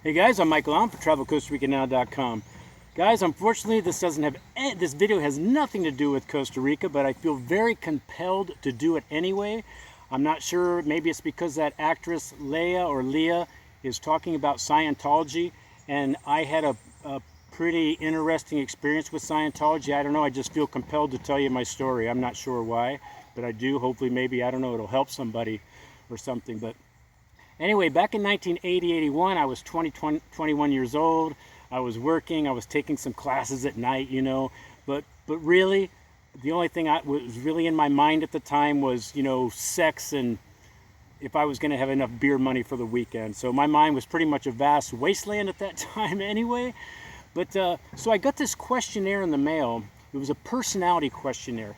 Hey guys, I'm Michael Allen for TravelCostaRicaNow.com. Guys, unfortunately, this video has nothing to do with Costa Rica, but I feel very compelled to do it anyway. I'm not sure, maybe it's because that actress Leah is talking about Scientology, and I had a pretty interesting experience with Scientology. I don't know, I just feel compelled to tell you my story. I'm not sure why, but I do. Hopefully, maybe, I don't know, it'll help somebody or something. But anyway, back in 1980-81, I was 21 years old. I was working, I was taking some classes at night, you know, but really, the only thing I was really in my mind at the time was, you know, sex and if I was going to have enough beer money for the weekend. So my mind was pretty much a vast wasteland at that time anyway. But so I got this questionnaire in the mail. It was a personality questionnaire.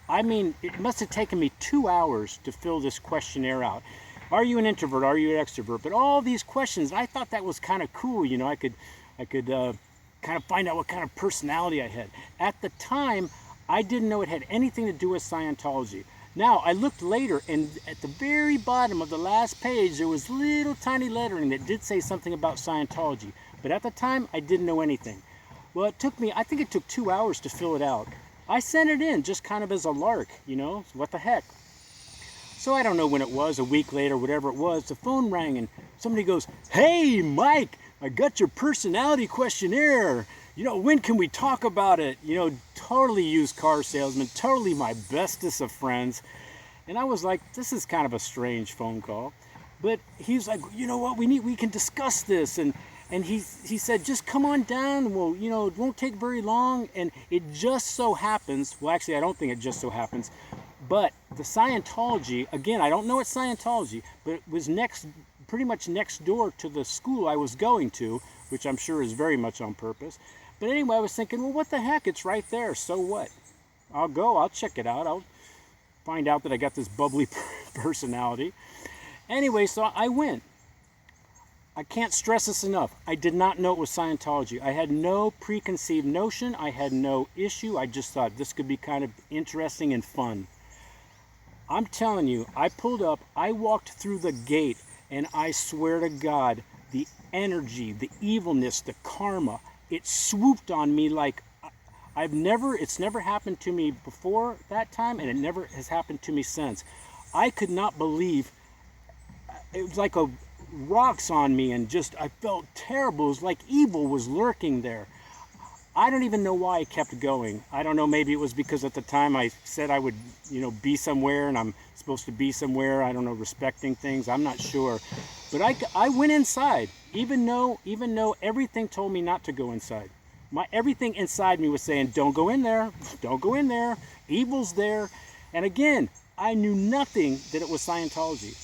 I mean, it must have taken me 2 hours to fill this questionnaire out. Are you an introvert? Are you an extrovert? But all these questions, I thought that was kind of cool. You know, I could kind of find out what kind of personality I had. At the time, I didn't know it had anything to do with Scientology. Now, I looked later, and at the very bottom of the last page, there was little tiny lettering that did say something about Scientology. But at the time, I didn't know anything. Well, it took me, I think it took 2 hours to fill it out. I sent it in just kind of as a lark, you know, what the heck. So I don't know when it was, a week later, whatever it was, the phone rang and somebody goes, "Hey, Mike, I got your personality questionnaire. You know, when can we talk about it?" You know, totally used car salesman, totally my bestest of friends. And I was like, this is kind of a strange phone call. But he's like, "You know what, we can discuss this." And he said, "Just come on down, well, you know, it won't take very long." And it just so happens, well, actually, I don't think it just so happens, but the Scientology, again, I don't know it's Scientology, but it was pretty much next door to the school I was going to, which I'm sure is very much on purpose. But anyway, I was thinking, well, what the heck? It's right there. So what? I'll go. I'll check it out. I'll find out that I got this bubbly personality. Anyway, so I went. I can't stress this enough. I did not know it was Scientology. I had no preconceived notion. I had no issue. I just thought this could be kind of interesting and fun. I'm telling you, I pulled up, I walked through the gate, and I swear to God, the energy, the evilness, the karma, it swooped on me like it's never happened to me before that time, and it never has happened to me since. I could not believe, it was like rocks on me, and just, I felt terrible. It was like evil was lurking there. I don't even know why I kept going. I don't know, maybe it was because at the time I said I would, you know, be somewhere, and I'm supposed to be somewhere, I don't know, respecting things, I'm not sure. But I went inside, even though everything told me not to go inside. Everything inside me was saying, don't go in there, don't go in there, evil's there. And again, I knew nothing that it was Scientology.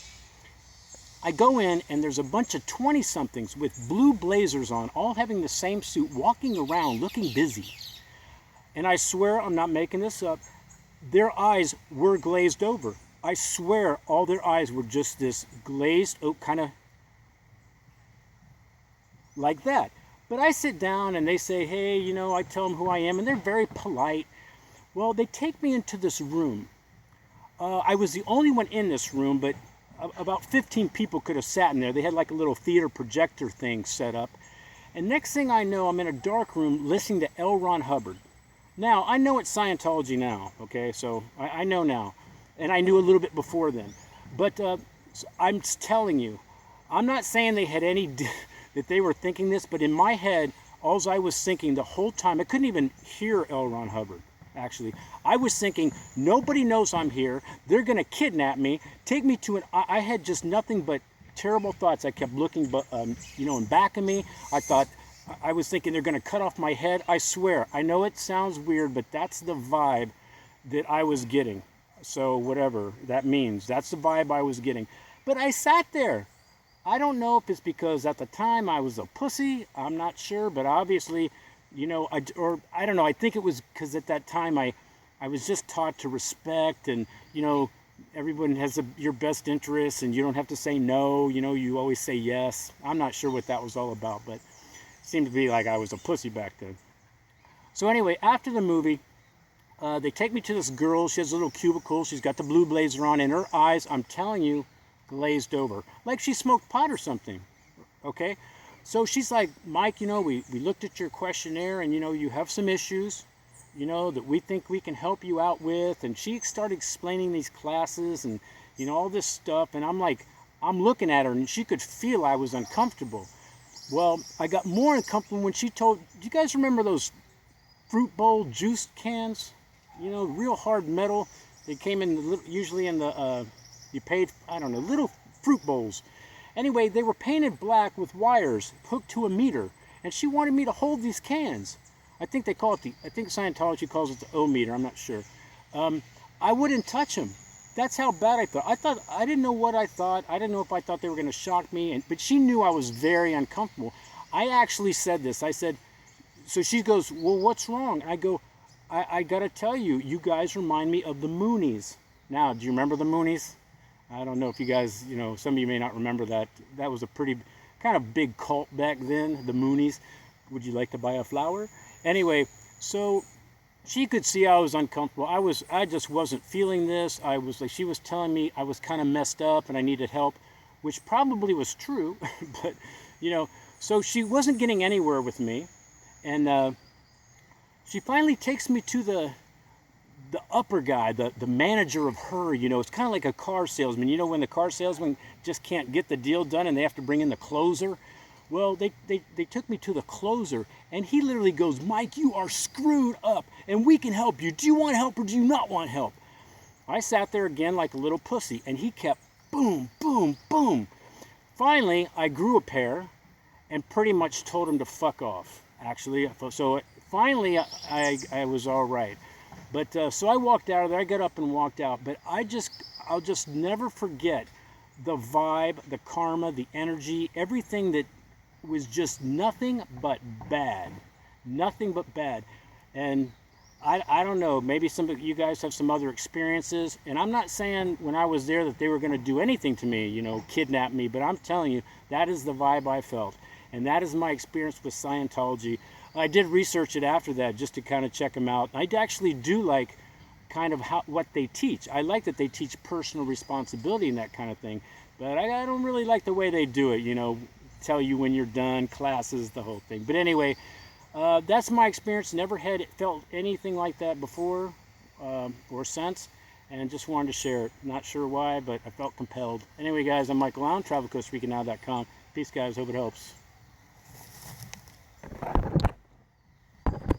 I go in, and there's a bunch of 20-somethings with blue blazers on, all having the same suit, walking around, looking busy. And I swear, I'm not making this up, their eyes were glazed over. I swear all their eyes were just this glazed, kind of like that. But I sit down, and they say, hey, you know, I tell them who I am, and they're very polite. Well, they take me into this room. I was the only one in this room, but about 15 people could have sat in there. They had like a little theater projector thing set up. And next thing I know, I'm in a dark room listening to L Ron Hubbard. Now, I know it's Scientology now, okay? So I know now. And I knew a little bit before then. But I'm telling you, I'm not saying they had that they were thinking this, but in my head, all I was thinking the whole time, I couldn't even hear L Ron Hubbard. Actually, I was thinking, nobody knows I'm here. They're going to kidnap me, take me to I had just nothing but terrible thoughts. I kept looking, you know, in back of me. I was thinking they're going to cut off my head. I swear, I know it sounds weird, but that's the vibe that I was getting. So whatever that means, that's the vibe I was getting. But I sat there. I don't know if it's because at the time I was a pussy. I'm not sure, but obviously, you know, I don't know, I think it was because at that time I was just taught to respect, and, you know, everyone has your best interests, and you don't have to say no, you know, you always say yes. I'm not sure what that was all about, but it seemed to be like I was a pussy back then. So anyway, after the movie, they take me to this girl. She has a little cubicle. She's got the blue blazer on, and her eyes, I'm telling you, glazed over. Like she smoked pot or something. Okay, so she's like, Mike, we looked at your questionnaire, and you have some issues, that we think we can help you out with. And she started explaining these classes and all this stuff, and I'm looking at her, and she could feel I was uncomfortable. Well, I got more uncomfortable when she told, do you guys remember those fruit bowl juice cans? Real hard metal. They came in usually in the you paid, I don't know, little fruit bowls. Anyway, they were painted black with wires hooked to a meter, and she wanted me to hold these cans. I think Scientology calls it the O-meter, I'm not sure. I wouldn't touch them. That's how bad I thought. I didn't know what I thought. I didn't know if I thought they were going to shock me, but she knew I was very uncomfortable. I actually said this. I said, so she goes, well, what's wrong? I go, I got to tell you, you guys remind me of the Moonies. Now, do you remember the Moonies? I don't know if you guys, some of you may not remember that. That was a pretty kind of big cult back then, the Moonies. Would you like to buy a flower? Anyway, so she could see I was uncomfortable. I just wasn't feeling this. I was like, she was telling me I was kind of messed up and I needed help, which probably was true, but so she wasn't getting anywhere with me. And she finally takes me to the upper guy, the manager of her. It's kind of like a car salesman. When the car salesman just can't get the deal done and they have to bring in the closer. Well, they took me to the closer, and he literally goes, Mike, you are screwed up, and we can help you. Do you want help or do you not want help? I sat there again like a little pussy, and he kept boom, boom, boom. Finally, I grew a pair and pretty much told him to fuck off, actually. So finally, I was all right. But so I walked out of there. I got up and walked out. But I'll just never forget the vibe, the karma, the energy, everything that was just nothing but bad. Nothing but bad. And I don't know, maybe some of you guys have some other experiences. And I'm not saying when I was there that they were going to do anything to me, kidnap me. But I'm telling you, that is the vibe I felt. And that is my experience with Scientology. I did research it after that just to kind of check them out. I actually do like kind of what they teach. I like that they teach personal responsibility and that kind of thing. But I don't really like the way they do it, tell you when you're done, classes, the whole thing. But anyway, that's my experience. Never felt anything like that before or since, and just wanted to share it. Not sure why, but I felt compelled. Anyway, guys, I'm Michael Allen, travelcostarica.com. Peace, guys. Hope it helps.